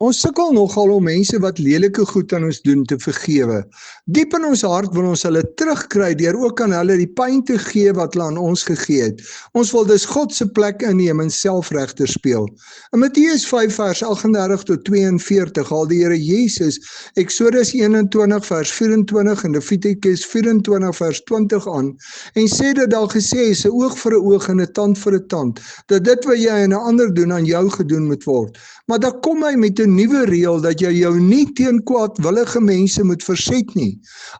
Ons sukkel nogal om mense wat lelike goed aan ons doen te vergewe. Diep in ons hart wil ons hulle terugkry deur ook aan hulle die pyn te gee wat hulle aan ons gegee het. Ons wil dus God se plek inneem en selfregter speel. In Matteus 5 vers 38 tot 42 haal die Here Jesus Eksodus 21 vers 24 en Levitikus 24 vers 20 aan en sê dat daar gesê is 'n oog vir 'n oog en 'n tand vir 'n tand, dat dit wat jy aan 'n ander doen aan jou gedoen moet word. Maar dan kom hy met 'n nuwe reël dat jy jou nie teen kwaadwillige mense moet verset nie.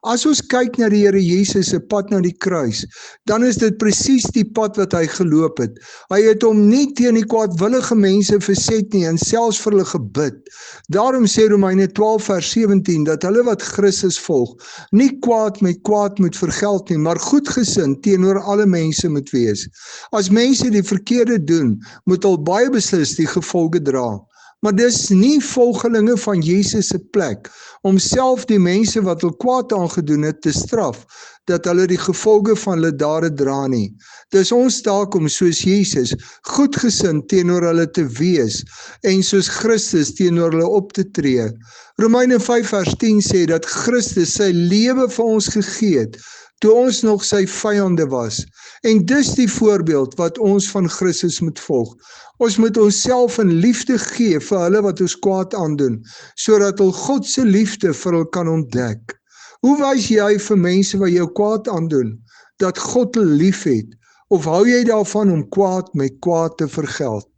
As ons kyk na die Here Jesus se pad na die kruis, dan is dit presies die pad wat hy geloop het. Hy het hom nie teen die kwaadwillige mense verset nie en selfs vir hulle gebid. Daarom sê Romeine 12 vers 17 dat hulle wat Christus volg, nie kwaad met kwaad moet vergeld nie, maar goedgesind teenoor alle mense moet wees. As mense die verkeerde doen, moet hulle baie beslis die gevolge dra. Maar dis nie volgelinge van Jesus se plek om self die mense wat hulle kwaad aangedoen het te straf, dat hulle die gevolge van hulle dade dra nie. Dis ons taak om soos Jesus goedgesind teenoor hulle te wees en soos Christus teenoor hulle op te tree. Romeine 5 vers 10 sê dat Christus sy lewe vir ons gegee het toe ons nog sy vyande was. En dis die voorbeeld wat ons van Christus moet volg. Ons moet onsself in liefde gee vir hulle wat ons kwaad aandoen, sodat hulle God se liefde vir hulle kan ontdek. Hoe wys jy vir mense wat jou kwaad aandoen, dat God hulle liefhet, of hou jy daarvan om kwaad met kwaad te vergeld?